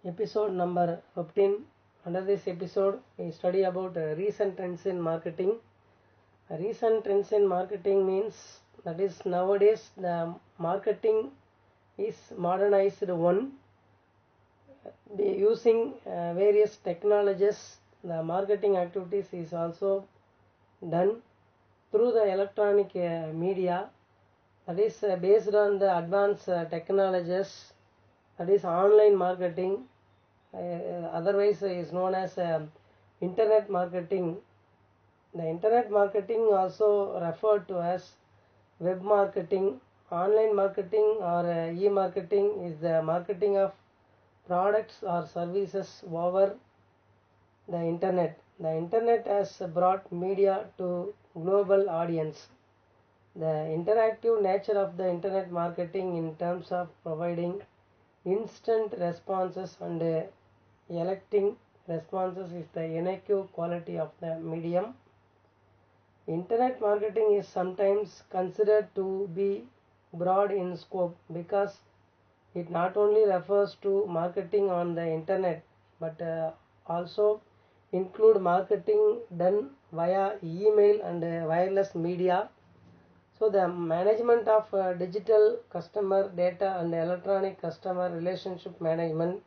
Episode number 15. Under this episode, we study about recent trends in marketing. Recent trends in marketing means that is nowadays the marketing is modernized one. Using various technologies, the marketing activities is also done through the electronic media, that is based on the advanced technologies, that is online marketing, otherwise is known as internet marketing. The internet marketing also referred to as web marketing. Online marketing or e-marketing is the marketing of products or services over the internet. The internet has brought media to global audience. The interactive nature of the internet marketing in terms of providing instant responses and electing responses is the unique quality of the medium. Internet marketing is sometimes considered to be broad in scope because it not only refers to marketing on the internet but also include marketing done via email and wireless media. So the management of digital customer data and electronic customer relationship management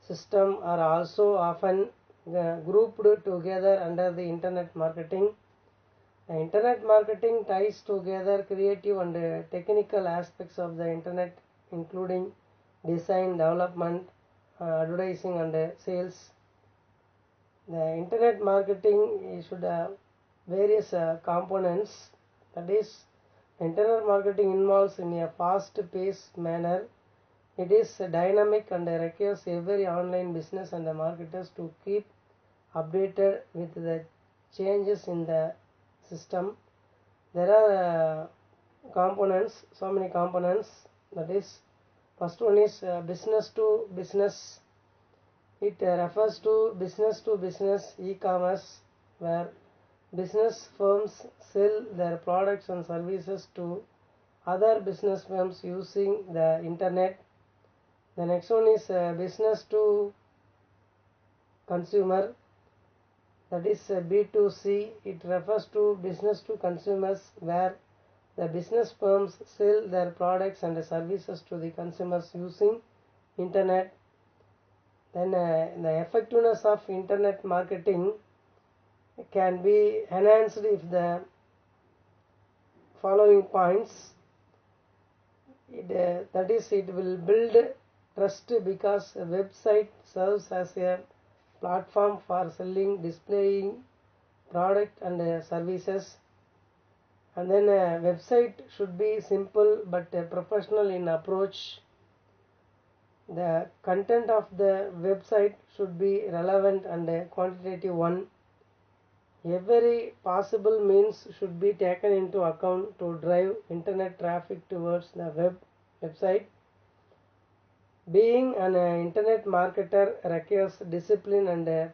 system are also often grouped together under the internet marketing. The internet marketing ties together creative and technical aspects of the internet, including design, development, advertising and sales. The internet marketing should have various components. That is, internet marketing involves in a fast-paced manner. It is dynamic and requires every online business and the marketers to keep updated with the changes in the system. There are components, so many components. That is, first one is business to business. It refers to business e-commerce, where business firms sell their products and services to other business firms using the internet. The next one is business to consumer, that is B2C. It refers to business to consumers, where the business firms sell their products and services to the consumers using internet. Then the effectiveness of internet marketing can be enhanced if the following points. That is, it will build trust because a website serves as a platform for selling, displaying product and services. And then a website should be simple but professional in approach. The content of the website should be relevant and quantitative one. Every possible means should be taken into account to drive internet traffic towards the website. Being an internet marketer requires discipline and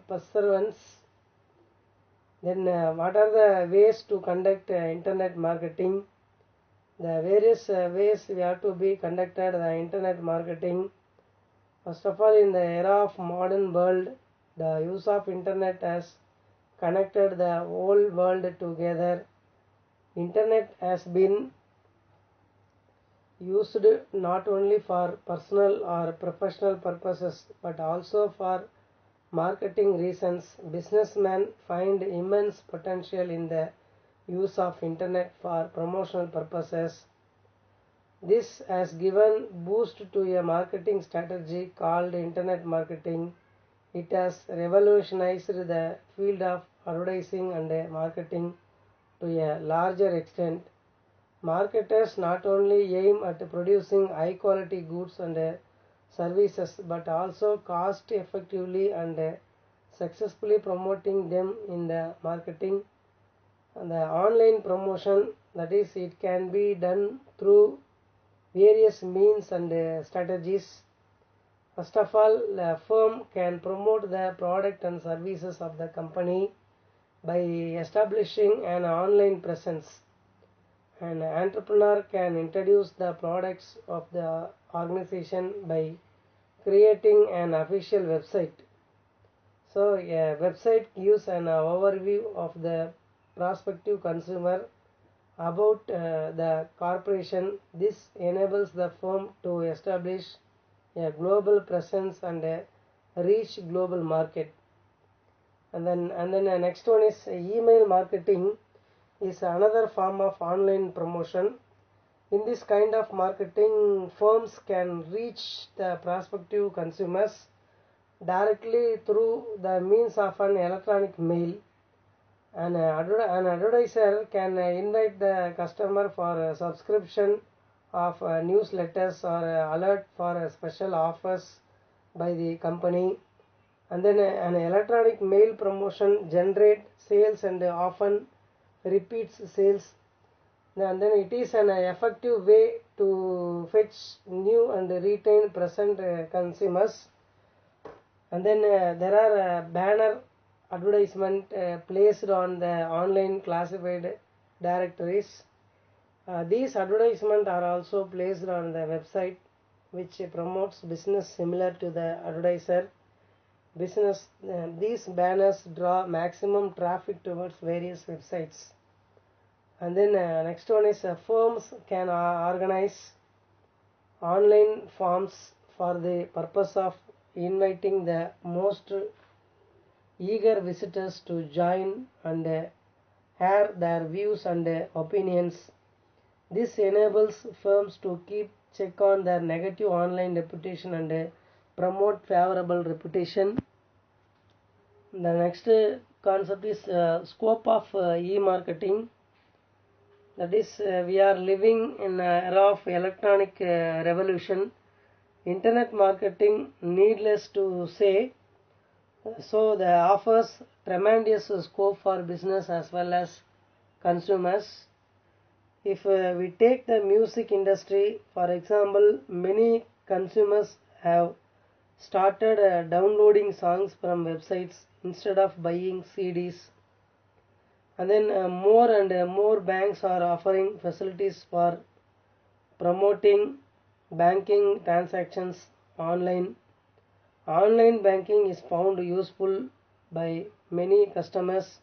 perseverance. Then what are the ways to conduct internet marketing? The various ways we have to be conducted the internet marketing. First of all, in the era of modern world, the use of internet has connected the whole world together. Internet has been used not only for personal or professional purposes but also for marketing reasons. Businessmen find immense potential in the use of internet for promotional purposes. This has given boost to a marketing strategy called internet marketing. It has revolutionized the field of advertising and marketing to a larger extent. Marketers not only aim at producing high quality goods and services but also cost effectively and successfully promoting them in the marketing. And the online promotion, that is, it can be done through various means and strategies. First of all, the firm can promote the product and services of the company by establishing an online presence. An entrepreneur can introduce the products of the organization by creating an official website. So a website gives an overview of the prospective consumer about the corporation. This enables the firm to establish a global presence and reach global market. And then the next one is email marketing is another form of online promotion. In this kind of marketing, firms can reach the prospective consumers directly through the means of an electronic mail. An advertiser can invite the customer for a subscription of newsletters or alert for special offers by the company. And then an electronic mail promotion generate sales and often repeats sales. And then it is an effective way to fetch new and retain present consumers. And then there are banner advertisement placed on the online classified directories. These advertisements are also placed on the website, which promotes business similar to the advertiser business. These banners draw maximum traffic towards various websites. And then next one is firms can organize online forms for the purpose of inviting the most eager visitors to join and air their views and opinions. This enables firms to keep check on their negative online reputation and promote favorable reputation. The next concept is scope of e-marketing. That is, we are living in an era of electronic revolution. Internet marketing, needless to say, so the offers tremendous scope for business as well as consumers. If we take the music industry, for example, many consumers have started downloading songs from websites instead of buying CDs. And then more and more banks are offering facilities for promoting banking transactions online. Online banking is found useful by many customers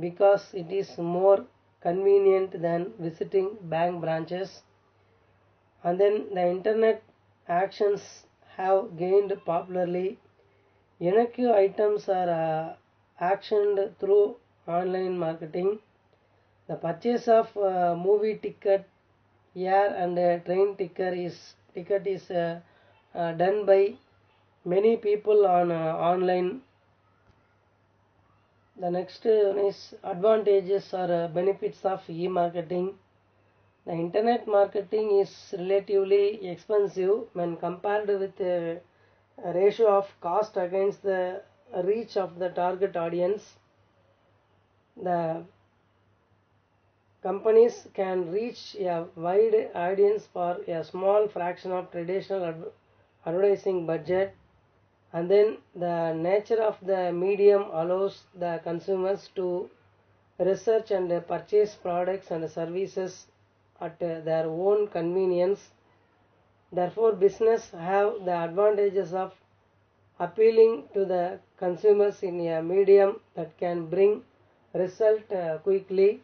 because it is more convenient than visiting bank branches. And then the internet actions have gained popularly. Unique items are actioned through online marketing. The purchase of movie ticket, air and train ticket is done by many people on online. The next one is advantages or benefits of e-marketing. The internet marketing is relatively expensive when compared with a ratio of cost against the reach of the target audience. The companies can reach a wide audience for a small fraction of traditional advertising budget. And then the nature of the medium allows the consumers to research and purchase products and services at their own convenience. Therefore, business have the advantages of appealing to the consumers in a medium that can bring result quickly.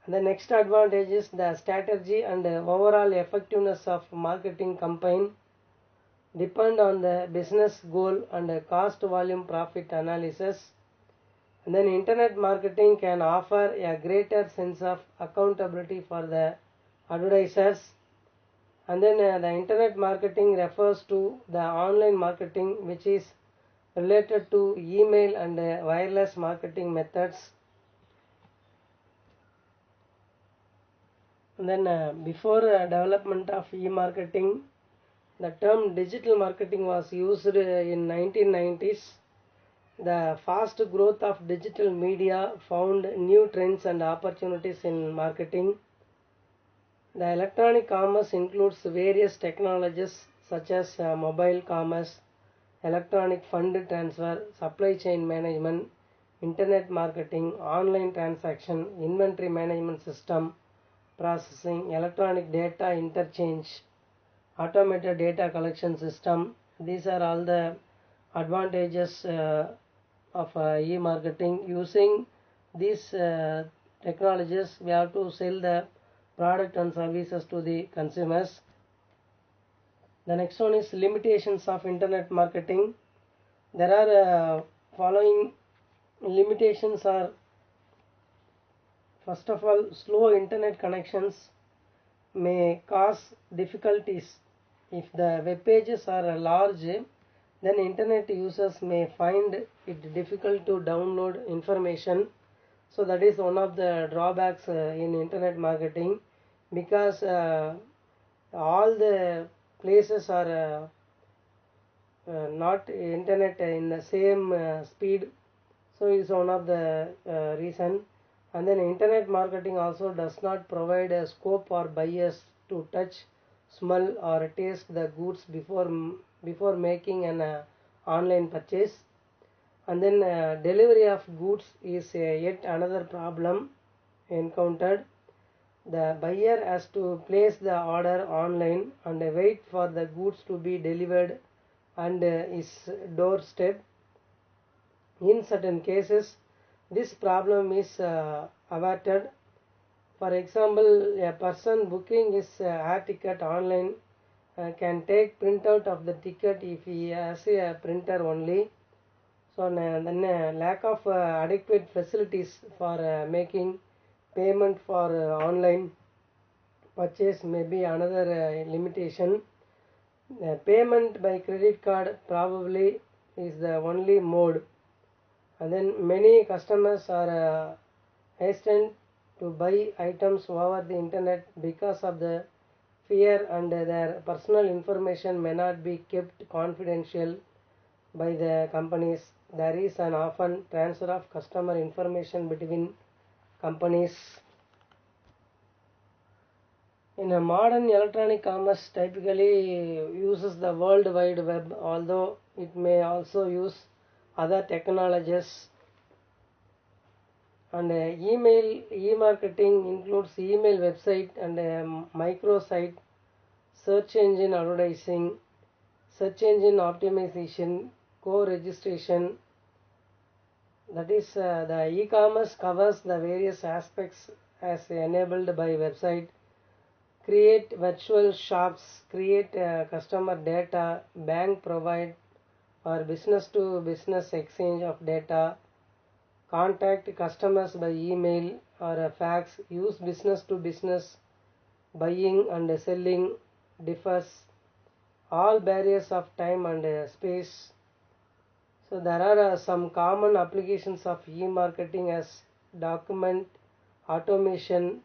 And the next advantage is the strategy and overall effectiveness of marketing campaign depend on the business goal and cost volume profit analysis. And then internet marketing can offer a greater sense of accountability for the advertisers. And then the internet marketing refers to the online marketing which is related to email and wireless marketing methods. And then before development of e-marketing, the term digital marketing was used in 1990s. The fast growth of digital media found new trends and opportunities in marketing. The electronic commerce includes various technologies such as mobile commerce, electronic fund transfer, supply chain management, internet marketing, online transaction, inventory management system, processing, electronic data interchange, automated data collection system, These are all the advantages of e-marketing. Using these technologies, we have to sell the product and services to the consumers. The next one is limitations of internet marketing. There are following limitations are: first of all, slow internet connections may cause difficulties. If the web pages are large, then internet users may find it difficult to download information. So that is one of the drawbacks in internet marketing, because all the places are not internet in the same speed. So it's one of the reason. And then internet marketing also does not provide a scope for buyers to touch, smell or taste the goods before making an online purchase. And then delivery of goods is yet another problem encountered. The buyer has to place the order online and wait for the goods to be delivered on his doorstep. In certain cases, this problem is averted. For example, a person booking his air ticket online can take printout of the ticket if he has a printer only. So then lack of adequate facilities for making payment for online purchase may be another limitation. Payment by credit card probably is the only mode. And then many customers are hesitant to buy items over the internet because of the fear and their personal information may not be kept confidential by the companies. There is an often transfer of customer information between companies. In a modern electronic commerce typically uses the World Wide Web, although it may also use other technologies. And e-marketing includes email website and microsite, search engine advertising, search engine optimization, co-registration. That is, the e-commerce covers the various aspects as enabled by website: create virtual shops, create customer data, bank provide or business to business exchange of data, contact customers by email or a fax, use business to business buying and selling, differs, all barriers of time and space. So there are some common applications of e-marketing as document automation,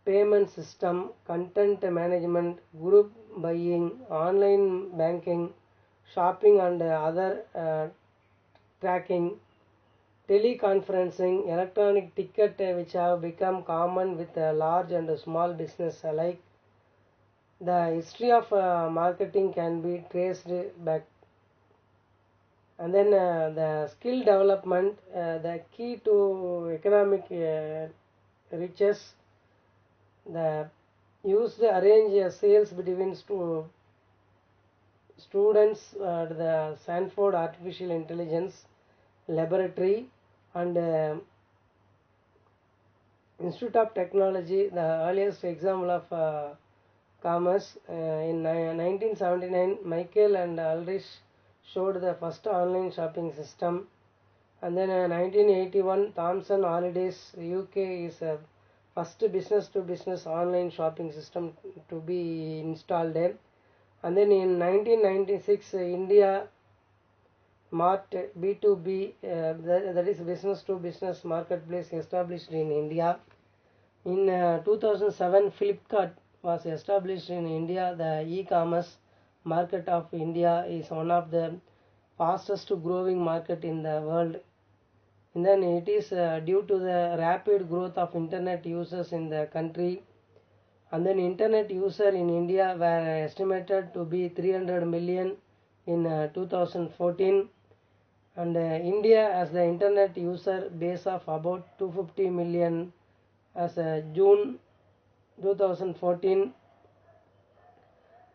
payment system, content management, group buying, online banking, shopping and other tracking, teleconferencing, electronic ticket, which have become common with large and small business alike. The history of marketing can be traced back. And then the skill development, the key to economic riches. The used to arrange sales between students at the Stanford Artificial Intelligence Laboratory and Institute of Technology, the earliest example of commerce. In 1979, Michael and Ulrich showed the first online shopping system. And then 1981, Thomson Holidays UK is a first business to business online shopping system to be installed. And then in 1996, India Mart B2B, that is business to business marketplace, established in India. In 2007, Flipkart was established in India. The e-commerce market of India is one of the fastest growing market in the world. And then it is due to the rapid growth of internet users in the country. And then internet user in India were estimated to be 300 million in 2014. And India has the internet user base of about 250 million as June 2014.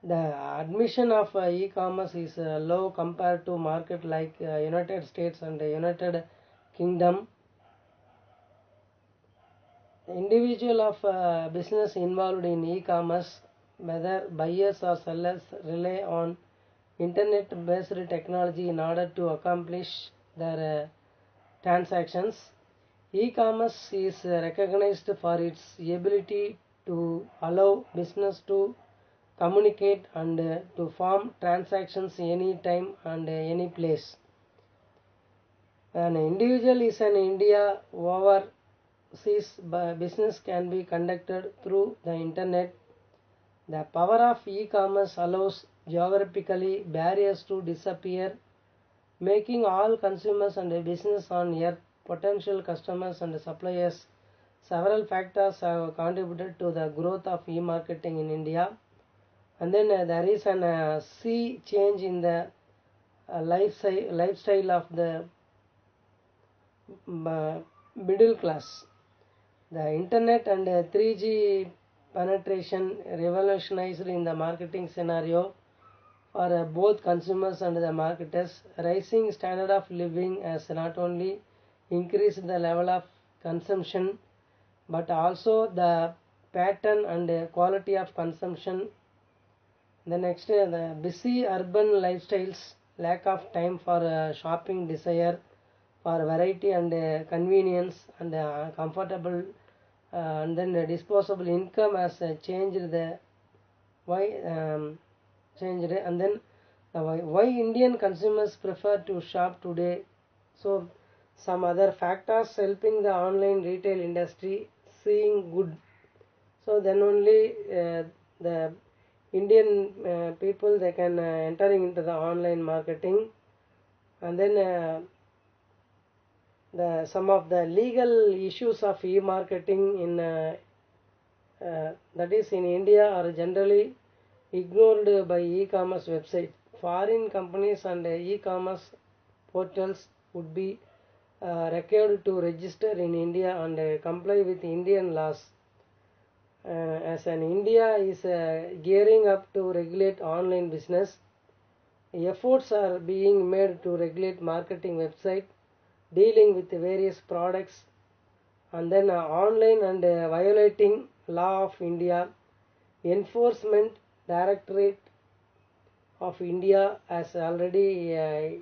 The admission of e-commerce is low compared to market like United States and United Kingdom. The individual of business involved in e-commerce, whether buyers or sellers, rely on internet-based technology in order to accomplish their transactions. E-commerce is recognized for its ability to allow business to communicate and to form transactions anytime and any place. An individual is in India, overseas business can be conducted through the internet. The power of e-commerce allows geographically barriers to disappear, making all consumers and business on earth potential customers and suppliers. Several factors have contributed to the growth of e-marketing in India. And then there is an sea change in the lifestyle of the middle class. The internet and 3G penetration revolutionized in the marketing scenario for both consumers and the marketers. Rising standard of living has not only increased the level of consumption but also the pattern and quality of consumption. The next, the busy urban lifestyles, lack of time for shopping, desire for variety and convenience and comfortable and then disposable income has changed the changed, and then why Indian consumers prefer to shop today. So some other factors helping the online retail industry seeing good. So then only the Indian people they can entering into the online marketing. And then the some of the legal issues of e-marketing in that is in India are generally ignored by e-commerce website. Foreign companies and e-commerce portals would be required to register in India and comply with Indian laws. As an India is gearing up to regulate online business, efforts are being made to regulate marketing website dealing with various products and then online and violating law of India. Enforcement Directorate of India has already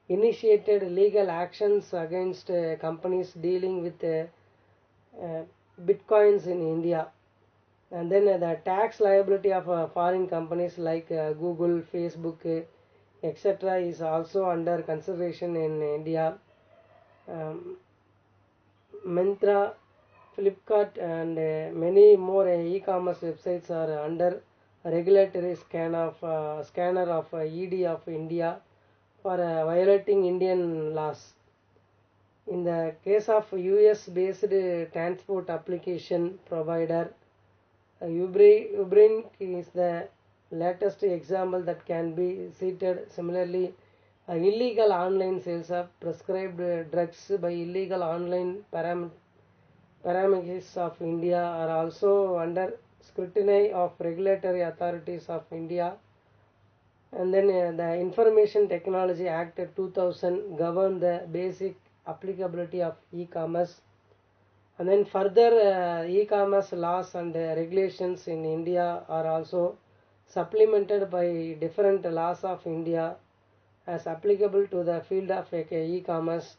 initiated legal actions against companies dealing with bitcoins in India. And then the tax liability of foreign companies like Google, Facebook, etc. is also under consideration in India. Myntra, Flipkart and many more e-commerce websites are under regulatory scanner of ED of India for violating Indian laws. In the case of US-based transport application provider, Uber is the latest example that can be cited. Similarly, illegal online sales of prescribed drugs by illegal online paramedics of India are also under scrutiny of regulatory authorities of India. And then the Information Technology Act 2000 governed the basic applicability of e-commerce. And then further e-commerce laws and regulations in India are also supplemented by different laws of India as applicable to the field of e-commerce.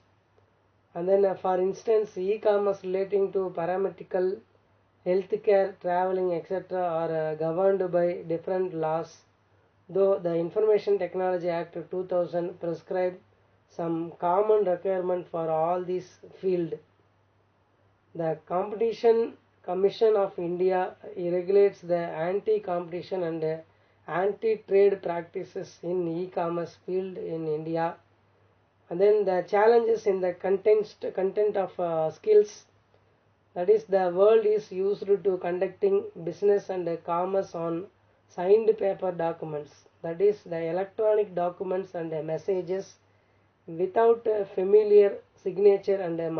And then for instance, e-commerce relating to paramedical, healthcare, traveling, etc. are governed by different laws, though the Information Technology Act 2000 prescribed some common requirement for all these field. The Competition Commission of India regulates the anti-competition and anti-trade practices in e-commerce field in India. And then the challenges in the content of skills, that is the world is used to conducting business and commerce on signed paper documents, that is the electronic documents and messages without familiar signature and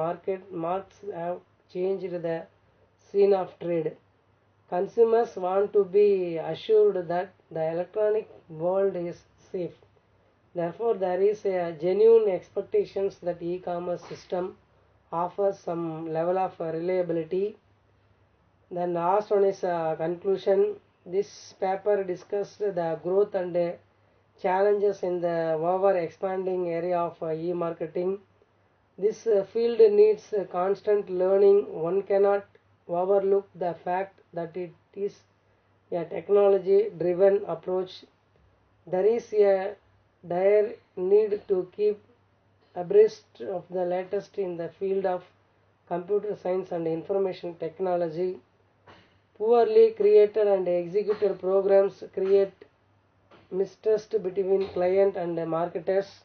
marks have changed the scene of trade. Consumers want to be assured that the electronic world is safe. Therefore, there is a genuine expectations that e-commerce system offers some level of reliability. Then last one is conclusion. This paper discussed the growth and challenges in the over expanding area of e-marketing. This field needs constant learning. One cannot overlook the fact that it is a technology driven approach. There is a dire need to keep abreast of the latest in the field of computer science and information technology. Poorly created and executed programs create mistrust between client and marketers.